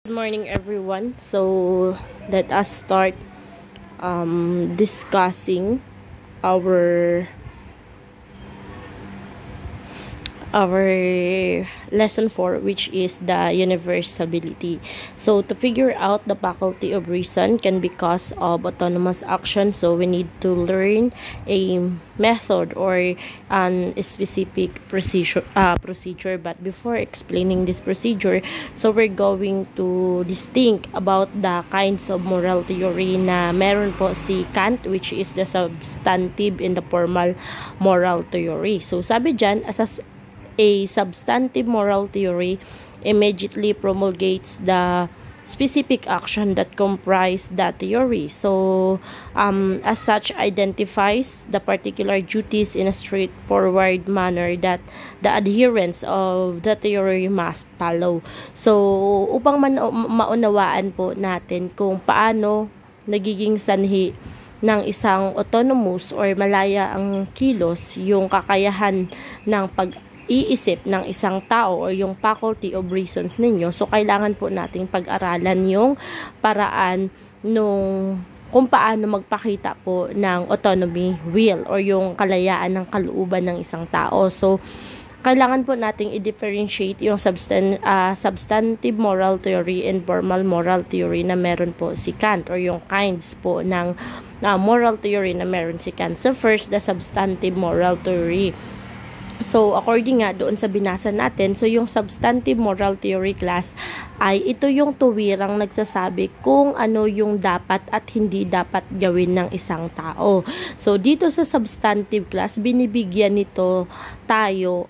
Good morning, everyone. So let us start discussing our our lesson 4, which is the universality. So to figure out the faculty of reason can be cause of autonomous action, so we need to learn a method or an specific procedure. But before explaining this procedure, so we're going to distinct about the kinds of moral theory na meron po si Kant, which is the substantive and the formal moral theory. So sabi dyan, as a substantive moral theory immediately promulgates the specific action that comprise that theory. So, as such, identifies the particular duties in a straightforward manner that the adherents of the theory must follow. So, upang maunawaan po natin kung paano nagiging sanhi ng isang autonomous or malaya ang kilos, yung kakayahan ng pag-iisip ng isang tao o yung faculty of reasons ninyo, so kailangan po nating pag-aralan yung paraan nung kung paano magpakita po ng autonomy will or yung kalayaan ng kalooban ng isang tao. So kailangan po nating i-differentiate yung substantive moral theory and formal moral theory na meron po si Kant, or yung kinds po ng moral theory na meron si Kant. So first, the substantive moral theory. So, according nga doon sa binasa natin, so yung substantive moral theory class ay ito yung tuwirang nagsasabi kung ano yung dapat at hindi dapat gawin ng isang tao. So, dito sa substantive class, binibigyan nito tayo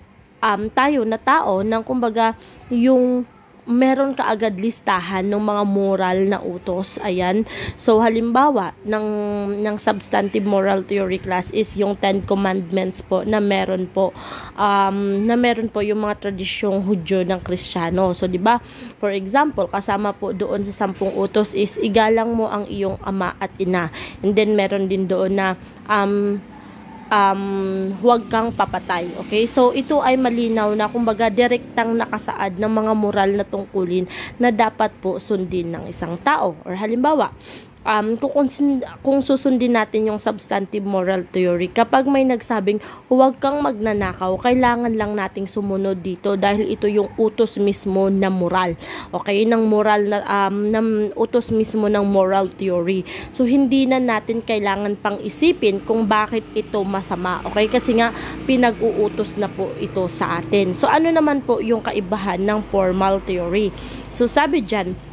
na tao ng kumbaga yung meron kaagad listahan ng mga moral na utos. Ayan. So, halimbawa, ng substantive moral theory class is yung 10 commandments po na meron po yung mga tradisyong Hudyo ng Kristiyano. So, di ba? For example, kasama po doon sa 10 utos is igalang mo ang iyong ama at ina. And then, meron din doon na huwag kang papatay. Okay? So, ito ay malinaw na kumbaga direktang nakasaad ng mga moral na tungkulin na dapat po sundin ng isang tao. Or halimbawa, kung susundin natin yung substantive moral theory, kapag may nagsabing huwag kang magnanakaw, kailangan lang nating sumunod dito dahil ito yung utos mismo na moral. Okay? Ng moral na ng utos mismo ng moral theory. So hindi na natin kailangan pang isipin kung bakit ito masama. Okay? Kasi nga pinag-uutos na po ito sa atin. So ano naman po yung kaibahan ng formal theory? So sabi diyan,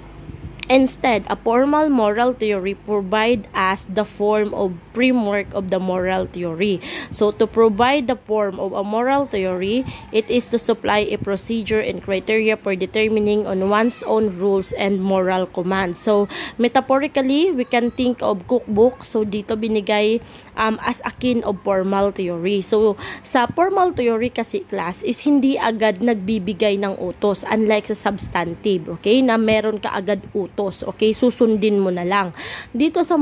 instead, a formal moral theory provide us the form of framework of the moral theory. So, to provide the form of a moral theory, it is to supply a procedure and criteria for determining on one's own rules and moral commands. So, metaphorically, we can think of cookbook. So, dito binigay as akin of formal theory. So, sa formal theory kasi class is hindi agad nagbibigay ng utos, unlike sa substantive, okay, na meron ka agad utos. Okay, susundin mo na lang. Dito sa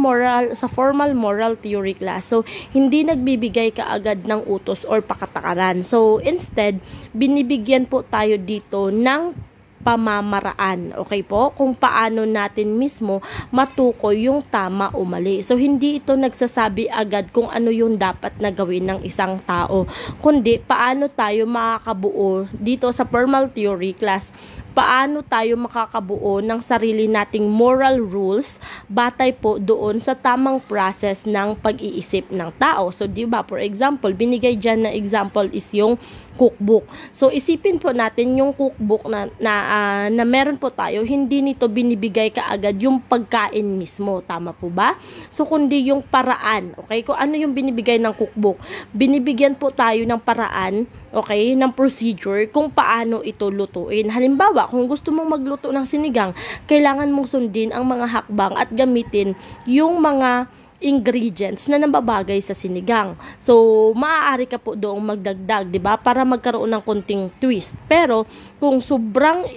formal moral theory class, so hindi nagbibigay ka agad ng utos or pakatakaran. So instead, binibigyan po tayo dito ng pamamaraan, okay po, kung paano natin mismo matukoy yung tama o mali. So hindi ito nagsasabi agad kung ano yung dapat na gawin ng isang tao, kundi paano tayo makakabuo dito sa formal theory class, paano tayo makakabuo ng sarili nating moral rules batay po doon sa tamang process ng pag-iisip ng tao. So, di ba, for example, binigay dyan na example is yung cookbook. So, isipin po natin yung cookbook na meron po tayo, hindi nito binibigay kaagad yung pagkain mismo. Tama po ba? So, kundi yung paraan. Okay? Kung ano yung binibigay ng cookbook, binibigyan po tayo ng paraan, okay, ng procedure kung paano ito lutuin. Halimbawa, kung gusto mong magluto ng sinigang, kailangan mong sundin ang mga hakbang at gamitin yung mga ingredients na nababagay sa sinigang. So, maaari ka po doong magdagdag, 'di ba? Para magkaroon ng konting twist. Pero kung sobrang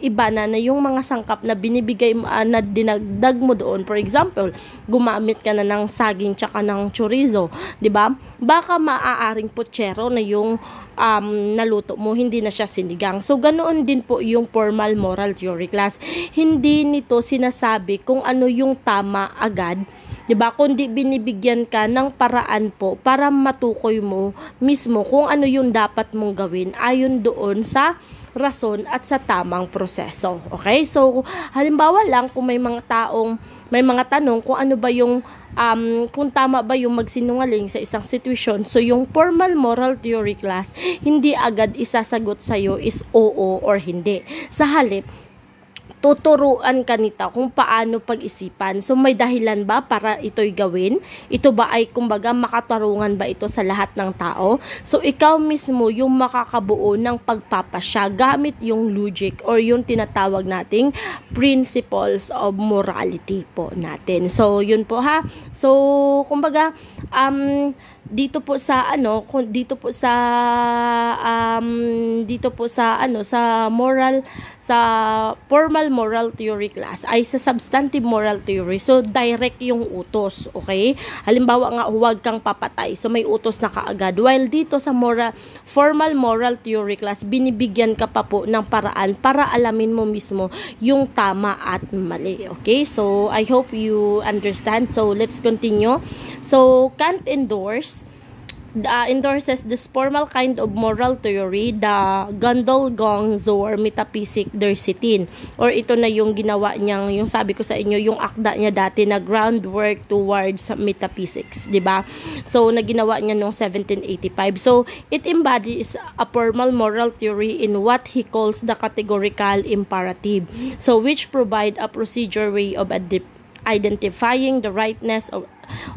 iba na yung mga sangkap na binibigay na dinagdag mo doon, for example, gumamit ka na ng saging tsaka ng chorizo, 'di ba? Baka maaaring putsero na yung naluto mo, hindi na siya sinigang. So, ganoon din po yung formal moral theory class. Hindi nito sinasabi kung ano yung tama agad, 'di ba? Kundi binibigyan ka ng paraan po para matukoy mo mismo kung ano yung dapat mong gawin ayon doon sa rason at sa tamang proseso. Okay? So, halimbawa lang kung may mga tanong kung ano ba yung kung tama ba yung magsinungaling sa isang sitwasyon. So, yung formal moral theory class, hindi agad isasagot sa'yo is oo or hindi. Sa halip, tuturuan ka nito kung paano pag-isipan. So, may dahilan ba para ito'y gawin? Ito ba ay, kumbaga, makatarungan ba ito sa lahat ng tao? So, ikaw mismo yung makakabuo ng pagpapasya gamit yung logic or yung tinatawag nating principles of morality po natin. So, yun po ha. So, kumbaga, dito po sa formal moral theory class ay sa substantive moral theory. So direct yung utos, okay? Halimbawa nga, huwag kang papatay. So may utos na kaagad. While dito sa formal moral theory class, binibigyan ka pa po ng paraan para alamin mo mismo yung tama at mali. Okay? So I hope you understand. So let's continue. So Kant endorses this formal kind of moral theory, the Gundel-Gong-Zohr metaphysic der Sitten. Or ito na yung ginawa niyang, yung sabi ko sa inyo, yung akda niya dati na groundwork towards metaphysics, di ba? So, naginawa niya noong 1785. So, it embodies a formal moral theory in what he calls the categorical imperative. So, which provide a procedure way of identifying the rightness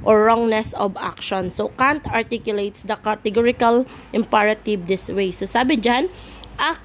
or wrongness of action. So, Kant articulates the categorical imperative this way. So, sabi dyan, act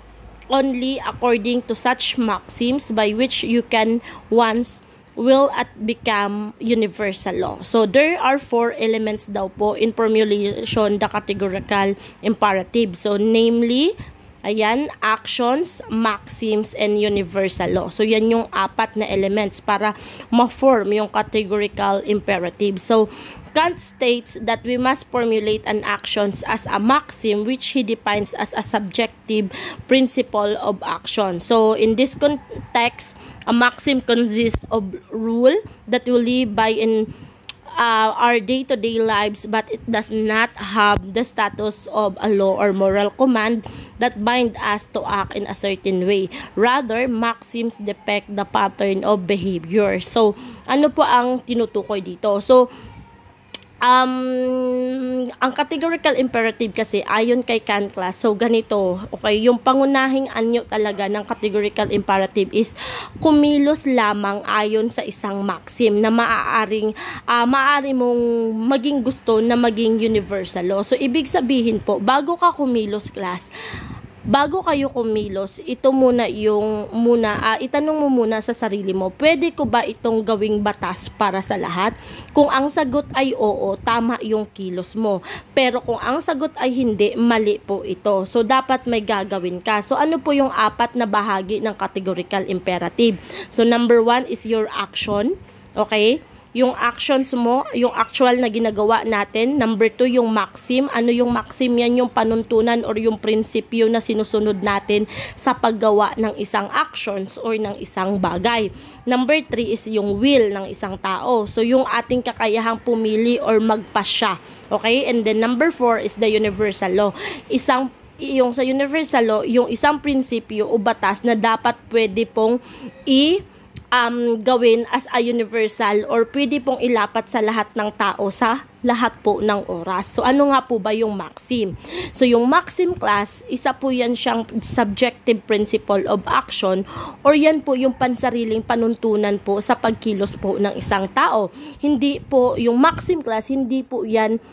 only according to such maxims by which you can once will at become universal law. So, there are 4 elements daw po in formulation the categorical imperative. So, namely, ayan, actions, maxims, and universal law. So, yan yung 4 na elements para ma-form yung categorical imperative. So, Kant states that we must formulate an actions as a maxim which he defines as a subjective principle of action. So, in this context, a maxim consists of rule that we live by in our day-to-day lives, but it does not have the status of a law or moral command that bind us to act in a certain way. Rather, maxims depict the pattern of behavior. So, ano po ang tinutukoy dito? So, ang categorical imperative kasi ayon kay Kant class, so ganito, okay, yung pangunahing anyo talaga ng categorical imperative is kumilos lamang ayon sa isang maxim na maaari mong maging gusto na maging universal law. So, ibig sabihin po, bago kayo kumilos, itanong mo muna sa sarili mo, pwede ko ba itong gawing batas para sa lahat? Kung ang sagot ay oo, tama yung kilos mo. Pero kung ang sagot ay hindi, mali po ito. So, dapat may gagawin ka. So, ano po yung 4 na bahagi ng categorical imperative? So, number 1 is your action. Okay? Yung actions mo, yung actual na ginagawa natin. Number 2, yung maxim. Ano yung maxim? Yan yung panuntunan or yung prinsipyo na sinusunod natin sa paggawa ng isang actions or ng isang bagay. Number 3 is yung will ng isang tao. So, yung ating kakayahang pumili or magpasya. Okay? And then number 4 is the universal law. Yung sa universal law, yung isang prinsipyo o batas na dapat pwede pong gawin as a universal or pwede pong ilapat sa lahat ng tao sa lahat po ng oras. So, ano nga po ba yung maxim? So, yung maxim class, isa po yan siyang subjective principle of action or yan po yung pansariling panuntunan po sa pagkilos po ng isang tao. Hindi po, yung maxim class, hindi po yan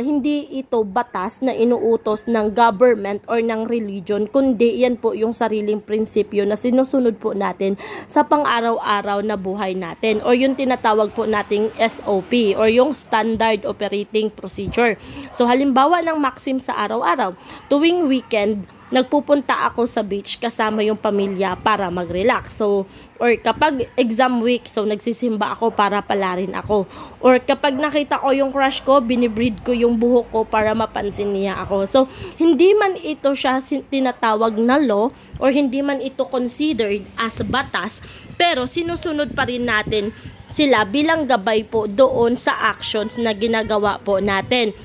hindi ito batas na inuutos ng government or ng religion, kundi yan po yung sariling prinsipyo na sinusunod po natin sa pang-araw-araw na buhay natin, or yung tinatawag po nating SOP or yung Standard Operating Procedure. So halimbawa ng maxim sa araw-araw, tuwing weekend, nagpupunta ako sa beach kasama yung pamilya para mag-relax. So, or kapag exam week, so nagsisimba ako para palarin ako. Or kapag nakita ko yung crush ko, binibreed ko yung buhok ko para mapansin niya ako. So, hindi man ito siya tinatawag na law or hindi man ito considered as batas, pero sinusunod pa rin natin sila bilang gabay po doon sa actions na ginagawa po natin.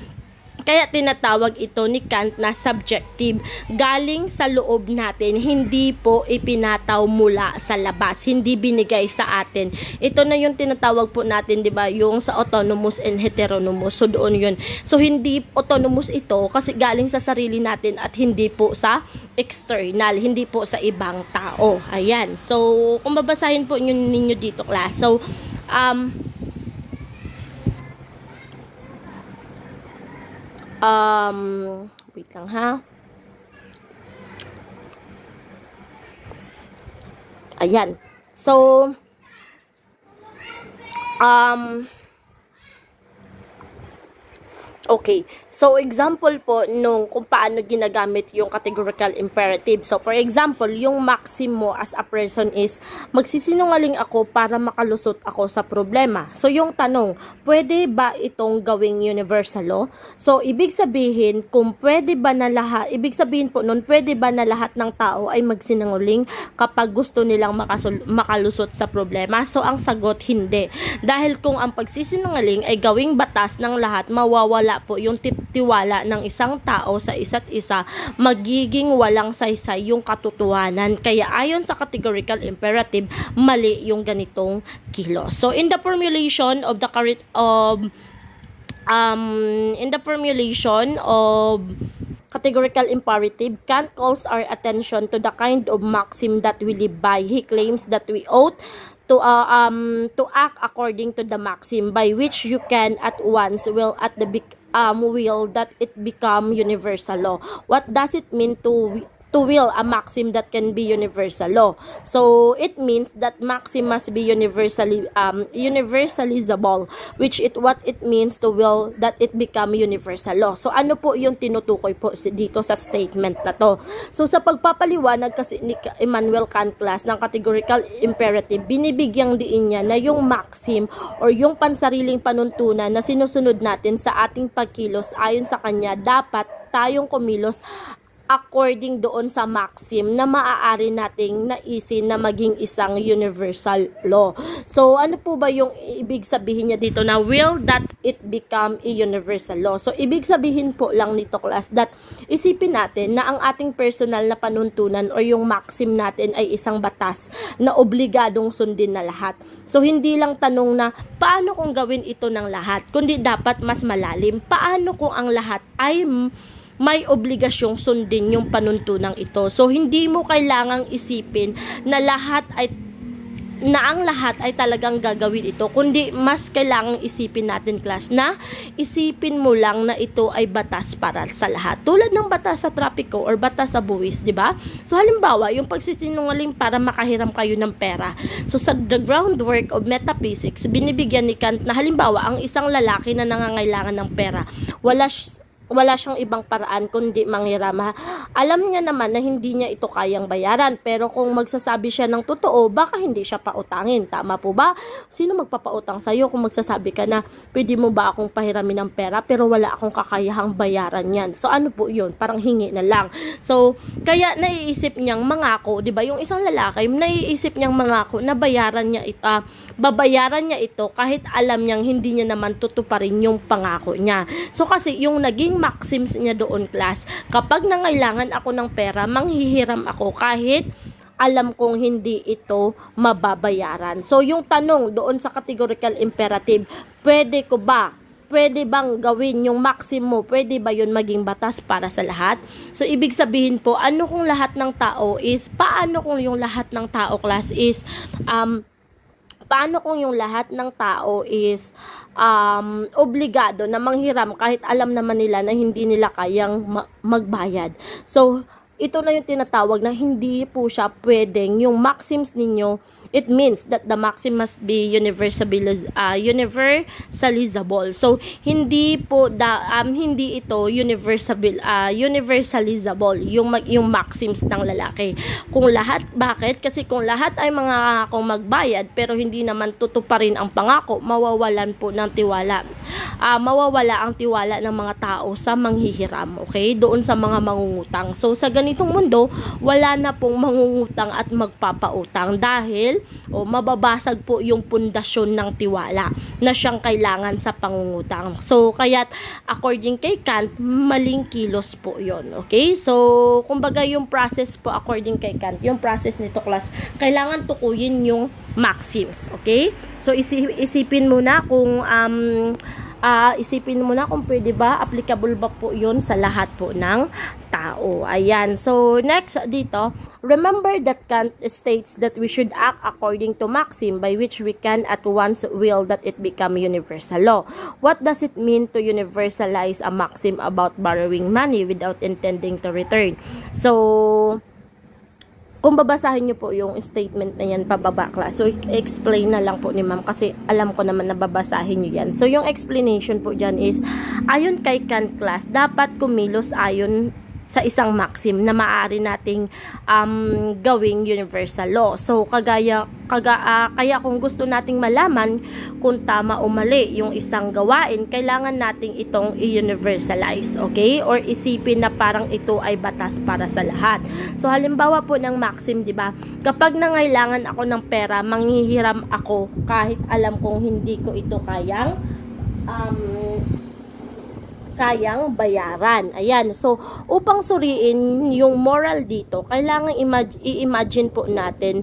Kaya tinatawag ito ni Kant na subjective. Galing sa loob natin, hindi po ipinataw mula sa labas, hindi binigay sa atin. Ito na yung tinatawag po natin, 'di ba, yung sa autonomous and heteronomous. So doon 'yun. So hindi autonomous ito kasi galing sa sarili natin at hindi po sa external, hindi po sa ibang tao. Ayan. So kung babasahin po ninyo dito, class. So wait lang ha. Ayan. So, okay. So, example po nung kung paano ginagamit yung categorical imperative. So, for example, yung maxim mo as a person is, magsisinungaling ako para makalusot ako sa problema. So, yung tanong, pwede ba itong gawing universal law? So, ibig sabihin, kung pwede ba na lahat, ibig sabihin po nun, pwede ba na lahat ng tao ay magsinungaling kapag gusto nilang makalusot sa problema? So, ang sagot, hindi. Dahil kung ang pagsisinungaling ay gawing batas ng lahat, mawawala po yung tiwala ng isang tao sa isa't isa, magiging walang saysay yung katotohanan. Kaya ayon sa categorical imperative, mali yung ganitong kilos. So in the formulation of categorical imperative, Kant calls our attention to the kind of maxim that we live by. He claims that we ought to act according to the maxim by which you can at once will that it become universal law. What does it mean to will a maxim that can be universal law? So it means that maxim must be universalizable, what it means to will that it become universal law. So ano po yung tinutukoy po dito sa statement na to? So sa pagpapaliwanag kasi ni Immanuel Kant, class, ng categorical imperative, binibigyang diin niya na yung maxim or yung pansariling panuntunan na sinusunod natin sa ating pagkilos, ayon sa kanya, dapat tayong kumilos according doon sa maxim na maaari nating naisin na maging isang universal law. So, ano po ba yung ibig sabihin niya dito na will that it become a universal law? So, ibig sabihin po lang nito, class, that isipin natin na ang ating personal na panuntunan o yung maxim natin ay isang batas na obligadong sundin na lahat. So, hindi lang tanong na paano kung gawin ito ng lahat, kundi dapat mas malalim. Paano kung ang lahat ay may obligasyong sundin yung panuntunang ito. So, hindi mo kailangang isipin na ang lahat ay talagang gagawin ito, kundi mas kailangang isipin natin, class, na isipin mo lang na ito ay batas para sa lahat. Tulad ng batas sa trapiko or batas sa buwis, di ba? So, halimbawa, yung pagsisinungaling para makahiram kayo ng pera. So, sa the groundwork of metaphysics, binibigyan ni Kant na halimbawa, ang isang lalaki na nangangailangan ng pera, wala siyang ibang paraan kundi manghiram. Alam niya naman na hindi niya ito kayang bayaran, pero kung magsasabi siya ng totoo, baka hindi siya pautangin. Tama po ba? Sino magpapautang sa'yo kung magsasabi ka na pwede mo ba akong pahiramin ng pera pero wala akong kakayahang bayaran yan? So ano po yun? Parang hingi na lang. So kaya naiisip niyang mangako, di ba? Yung isang lalaki, naiisip niyang mangako na babayaran niya ito kahit alam niyang hindi niya naman tutuparin yung pangako niya. So kasi yung naging maxims niya doon, class, kapag nangailangan ako ng pera, manghihiram ako kahit alam kong hindi ito mababayaran. So yung tanong doon sa categorical imperative, pwede bang gawin yung maxim mo? Pwede ba yun maging batas para sa lahat? So, ibig sabihin po, paano kung yung lahat ng tao, class, is Paano kung yung lahat ng tao is obligado na manghiram kahit alam naman nila na hindi nila kayang magbayad? So, ito na yung tinatawag na hindi po siya pwedeng yung maxims ninyo. It means that the maxim must be universalizable. So, hindi po hindi ito universalizable yung maxims ng lalaki. Kung lahat, bakit? Kasi kung lahat ay mga kung magbayad pero hindi naman tutuparin ang pangako, mawawalan po ng tiwala. Mawawala ang tiwala ng mga tao sa manghihiram, okay? Doon sa mga mangungutang. So, sa ganitong mundo, wala na pong mangungutang at magpapautang dahil mababasag po yung pundasyon ng tiwala na siyang kailangan sa pangungutang. So, kaya't according kay Kant, maling kilos po yon, okay? So, kumbaga yung process po according kay Kant, yung process nito class, kailangan tukuyin yung maxims, okay? So, isipin mo na kung pwede ba, applicable ba po yun sa lahat po ng tao. Ayan. So, next dito, remember that Kant states that we should act according to maxim by which we can at once will that it become universal law. What does it mean to universalize a maxim about borrowing money without intending to return? So, kung babasahin nyo po yung statement na yan pababa class, so explain na lang po ni ma'am kasi alam ko naman na babasahin nyo yan. So yung explanation po dyan is, ayon kay Kant class, dapat kumilos ayon sa isang maxim na maaari nating gawing universal law. So kaya kung gusto nating malaman kung tama o mali yung isang gawain, kailangan nating itong i-universalize, okay? Or isipin na parang ito ay batas para sa lahat. So halimbawa po ng maxim, 'di ba? Kapag nangailangan ako ng pera, manghihiram ako kahit alam kong hindi ko ito kayang bayaran. Ayan. So, upang suriin yung moral dito, kailangan i-imagine po natin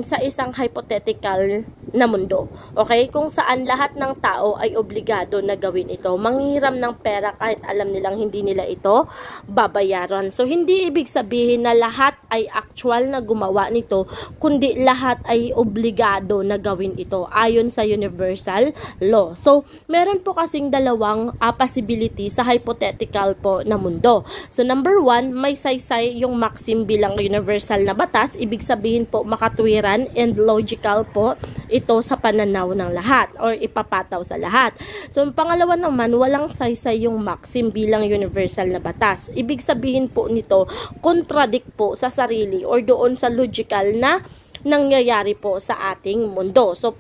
sa isang hypothetical na mundo. Okay? Kung saan lahat ng tao ay obligado na gawin ito. Manghiram ng pera kahit alam nilang hindi nila ito babayaran. So, hindi ibig sabihin na lahat ay actual na gumawa nito, kundi lahat ay obligado na gawin ito ayon sa universal law. So, meron po kasing dalawang possibility sa hypothetical po na mundo. So, number one, may saysay yung maxim bilang universal na batas. Ibig sabihin po, makatwiran and logical po ito sa pananaw ng lahat or ipapataw sa lahat. So, ang pangalawa naman, walang saysay yung maxim bilang universal na batas. Ibig sabihin po nito, contradict po sa sarili or doon sa logical na nangyayari po sa ating mundo. So,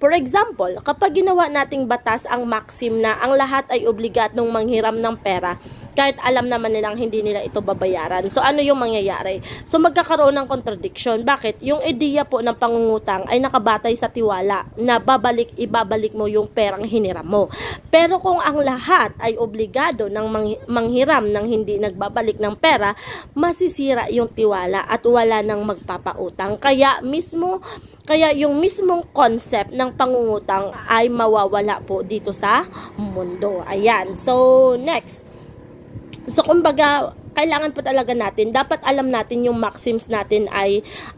for example, kapag ginawa nating batas ang maxim na ang lahat ay obligadong manghiram ng pera, kahit alam naman nilang hindi nila ito babayaran. So, ano yung mangyayari? So, magkakaroon ng contradiction. Bakit? Yung ideya po ng pangungutang ay nakabatay sa tiwala na ibabalik mo yung perang hiniram mo. Pero kung ang lahat ay obligado ng manghiram ng hindi nagbabalik ng pera, masisira yung tiwala at wala nang magpapautang. Kaya yung mismong concept ng pangungutang ay mawawala po dito sa mundo. Ayan. So, next. So, kumbaga, kailangan po talaga natin, dapat alam natin yung maxims natin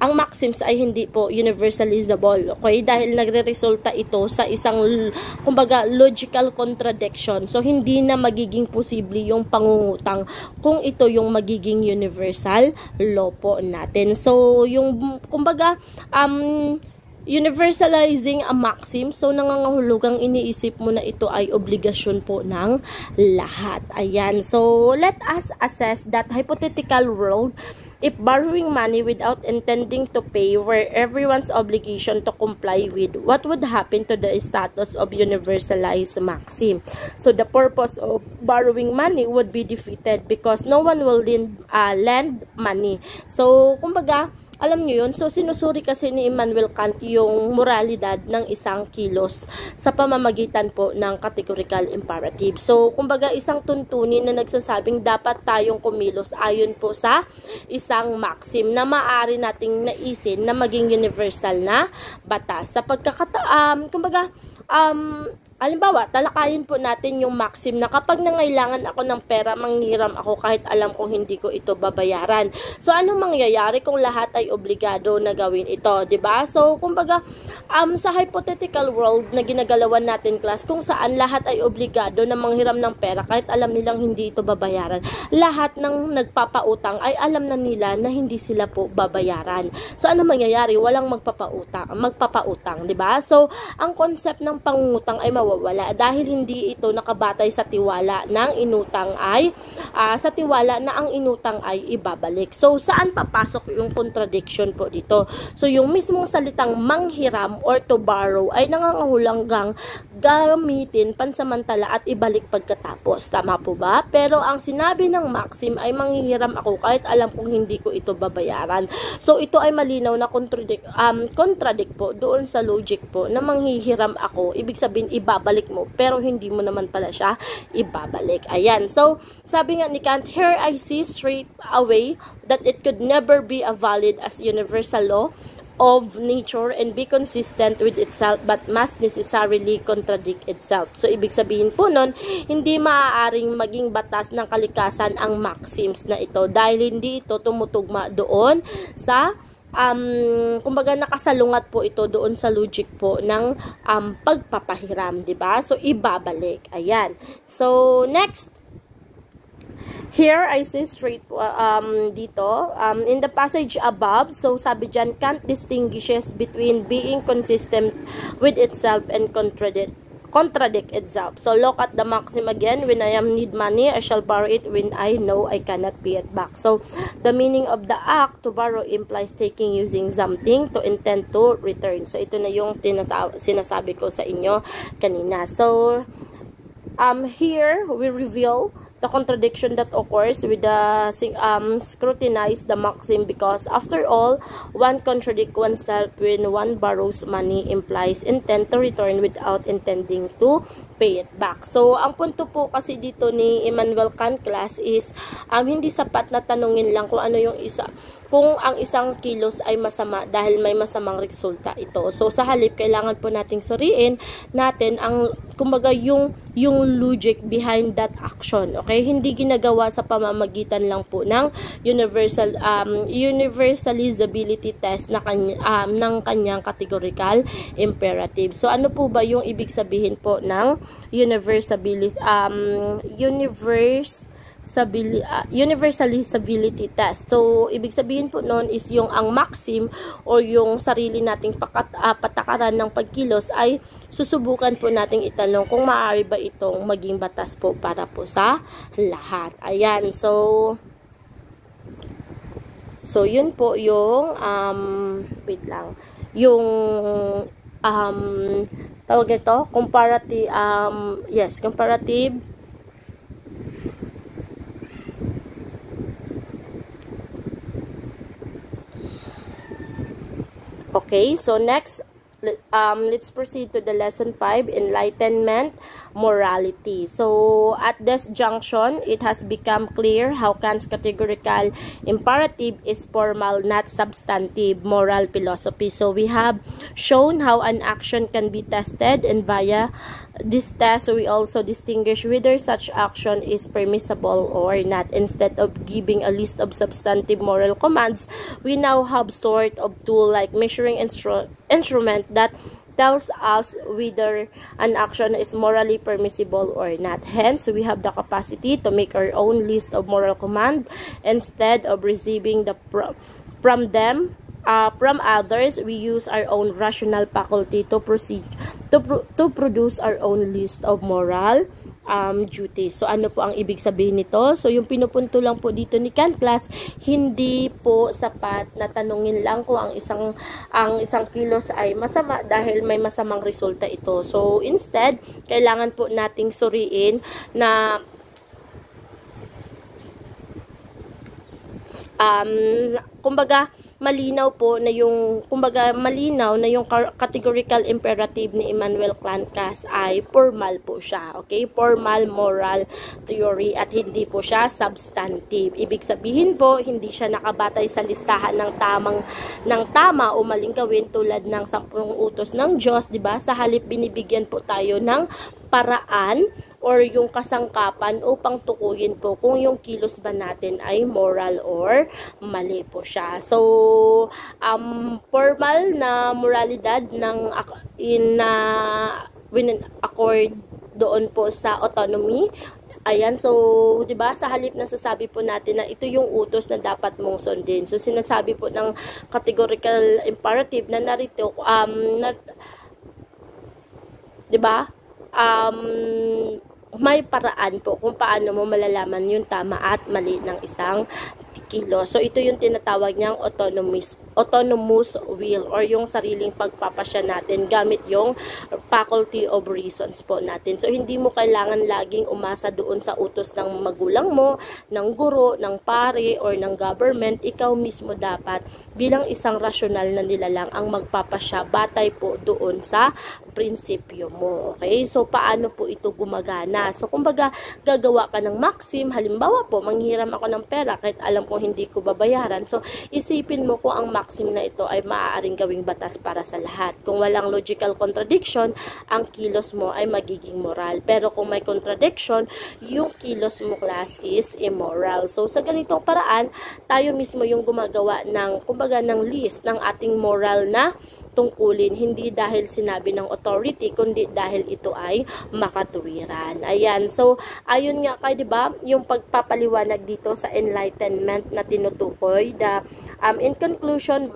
ang maxims ay hindi po universalizable, okay? Dahil nagre-resulta ito sa isang, kumbaga, logical contradiction. So, hindi na magiging posible yung pangungutang kung ito yung magiging universal law po natin. So, yung, kumbaga, universalizing a maxim, so nangangahulugang iniisip mo na ito ay obligasyon po ng lahat. Ayan. So, let us assess that hypothetical world if borrowing money without intending to pay were everyone's obligation to comply with, what would happen to the status of universalized maxim? So, the purpose of borrowing money would be defeated because no one will lend money. So, kumbaga, alam nyo yun, so sinusuri kasi ni Immanuel Kant yung moralidad ng isang kilos sa pamamagitan po ng categorical imperative. So, kumbaga isang tuntunin na nagsasabing dapat tayong kumilos ayon po sa isang maxim na maaari nating naisin na maging universal na batas. Sa kumbaga, Halimbawa, talakayin po natin yung maxim na kapag nangailangan ako ng pera, manghiram ako kahit alam kong hindi ko ito babayaran. So, anong mangyayari kung lahat ay obligado na gawin ito, 'di ba? So, kumbaga, sa hypothetical world na ginagalawan natin class, kung saan lahat ay obligado na manghiram ng pera kahit alam nilang hindi ito babayaran, lahat ng nagpapautang ay alam na nila na hindi sila po babayaran. So, ano mangyayari? Walang magpapautang, 'di ba? So, ang concept ng pangungutang ay mawawala dahil hindi ito nakabatay sa tiwala ng inutang ay sa tiwala na ang inutang ay ibabalik. So, saan papasok yung contradiction po dito? So, yung mismong salitang manghiram or to borrow ay nangangahulugang gamitin pansamantala at ibalik pagkatapos. Tama po ba? Pero ang sinabi ng maxim ay manghihiram ako kahit alam kong hindi ko ito babayaran. So, ito ay malinaw na contradict po doon sa logic po na manghihiram ako, ibig sabihin ibabalik mo, pero hindi mo naman pala siya ibabalik. Ayan. So, sabi nga ni Kant, here I see straight away that it could never be a valid as universal law of nature and be consistent with itself but must necessarily contradict itself. So, ibig sabihin po nun, hindi maaaring maging batas ng kalikasan ang maxims na ito dahil hindi ito tumutugma doon sa kumbaga nakasalungat po ito doon sa logic po ng pagpapahiram, 'di ba? So, ibabalik. Ayan. So, next, here I see straight dito in the passage above. So, sabi dyan, Kant distinguishes between being consistent with itself and contradict itself. So, look at the maxim again. When I need money, I shall borrow it when I know I cannot pay it back. So, the meaning of the act to borrow implies taking using something to intend to return. So, ito na yung sinasabi ko sa inyo kanina. So, here we reveal the contradiction that occurs with the scrutinize the maxim because after all, one contradict oneself when one borrows money implies intent to return without intending to pay it back. So, ang punto po kasi dito ni Immanuel Kant class is hindi sapat na tanungin lang kung ano yung kung ang isang kilos ay masama dahil may masamang resulta ito. So, sa halip, kailangan po nating suriin natin ang, kumbaga, yung logic behind that action. Okay? Hindi ginagawa sa pamamagitan lang po ng universalizability test na ng kanyang categorical imperative. So, ano po ba yung ibig sabihin po ng universalizability test? So, ibig sabihin po noon is yung ang maxim or yung sarili nating patakaran ng pagkilos ay susubukan po nating itanong kung maaari ba itong maging batas po para po sa lahat. Ayan. So, yun po yung wait lang. Yung tawag nito, comparative Okay, so next, let's proceed to the lesson 5, enlightenment, morality. So, at this junction, it has become clear how Kant's categorical imperative is formal, not substantive, moral philosophy. So, we have shown how an action can be tested, and via this test, we also distinguish whether such action is permissible or not. Instead of giving a list of substantive moral commands, we now have sort of tool like measuring instrument that tells us whether an action is morally permissible or not. Hence, we have the capacity to make our own list of moral command instead of receiving from others. We use our own rational faculty to produce our own list of moral duties. So, ano po ang ibig sabihin nito? So, yung pinupunto lang po dito ni Kant class, hindi po sapat na tanungin lang kung ang isang kilos ay masama dahil may masamang resulta ito. So, instead, kailangan po nating suriin na kumbaga, malinaw po na yung, kumbaga malinaw na yung categorical imperative ni Immanuel Klanckas ay formal po siya. Okay? Formal moral theory at hindi po siya substantive. Ibig sabihin po, hindi siya nakabatay sa listahan ng tama o maling gawin tulad ng 10 utos ng Diyos, 'di ba? Sa halip binibigyan po tayo ng paraan or yung kasangkapan upang tukuyin po kung yung kilos ba natin ay moral or mali po siya. So, formal na moralidad ng accord doon po sa autonomy. Ayan, so, 'di ba, sa halip na sasabi po natin na ito yung utos na dapat mong sundin. So, sinasabi po ng categorical imperative na narito, 'di ba? May paraan po kung paano mo malalaman yung tama at mali ng isang kilo. So, ito yung tinatawag niyang autonomous will or yung sariling pagpapasya natin gamit yung faculty of reasons po natin. So, hindi mo kailangan laging umasa doon sa utos ng magulang mo, ng guro, ng pare, or ng government. Ikaw mismo dapat bilang isang rasyonal na nilalang ang magpapasya batay po doon sa prinsipyo mo. Okay? So, paano po ito gumagana? So, kumbaga, gagawa ka ng maxim. Halimbawa po, manghiram ako ng pera kahit alam ko hindi ko babayaran. So, isipin mo kung ang maxim na ito ay maaaring gawing batas para sa lahat. Kung walang logical contradiction, ang kilos mo ay magiging moral. Pero kung may contradiction, yung kilos mo, class, is immoral. So, sa ganitong paraan, tayo mismo yung gumagawa ng, kumbaga, ng list ng ating moral na tungkulin, hindi dahil sinabi ng authority, kundi dahil ito ay makatuwiran. Ayan. So, ayun nga kay, 'di ba, yung pagpapaliwanag dito sa enlightenment na tinutukoy, in conclusion,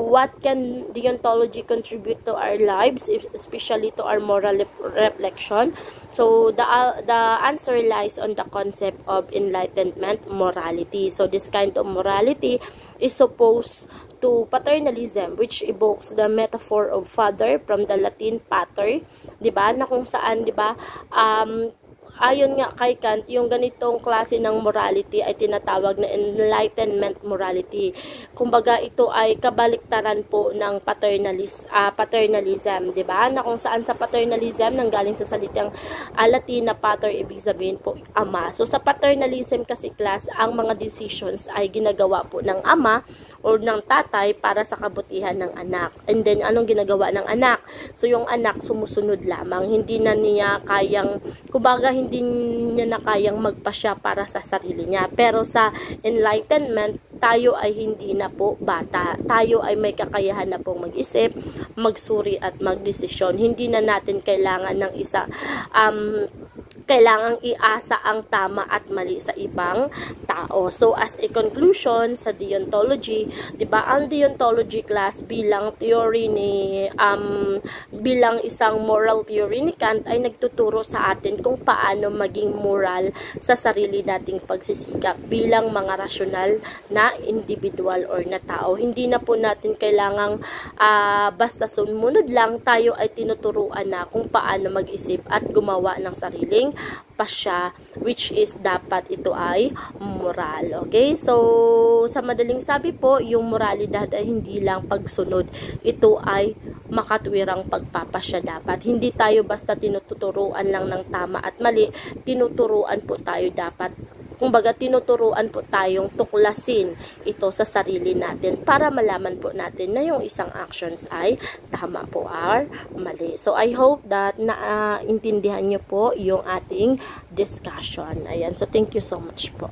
what can deontology contribute to our lives, especially to our moral reflection? So, the answer lies on the concept of enlightenment morality. So, this kind of morality is supposed to paternalism, which evokes the metaphor of father from the Latin pater, 'di ba? Na kung saan, 'di ba, ayon nga kay Kant, yung ganitong klase ng morality ay tinatawag na enlightenment morality. Kumbaga, ito ay kabaliktaran po ng paternalism, 'di ba? Na kung saan sa paternalism nanggaling sa salitang Latin na pater, ibig sabihin po ama. So sa paternalism kasi, class, ang mga decisions ay ginagawa po ng ama or ng tatay para sa kabutihan ng anak. And then, anong ginagawa ng anak? So, yung anak sumusunod lamang. Hindi na niya kayang, kumbaga, hindi niya na kayang magpasya para sa sarili niya. Pero sa enlightenment, tayo ay hindi na po bata. Tayo ay may kakayahan na pong mag-isip, magsuri at magdesisyon. Hindi na natin kailangan ng kailangang iasa ang tama at mali sa ibang tao. So, as a conclusion sa deontology, 'di ba, ang deontology, class, bilang theory bilang isang moral theory ni Kant ay nagtuturo sa atin kung paano maging moral sa sarili nating pagsisikap bilang mga rasyonal na individual or na tao. Hindi na po natin kailangang basta sumunod lang, tayo ay tinuturuan na kung paano mag-isip at gumawa ng sariling pasya, which is dapat ito ay moral. Okay? So, sa madaling sabi po, yung moralidad ay hindi lang pagsunod. Ito ay makatwirang pagpapasya dapat. Hindi tayo basta tinuturuan lang ng tama at mali. Tinuturuan po tayo dapat. Kumbaga, tinuturuan po tayong tuklasin ito sa sarili natin para malaman po natin na yung isang actions ay tama po or mali. So, I hope that naintindihan nyo po yung ating discussion. Ayan. So, thank you so much po.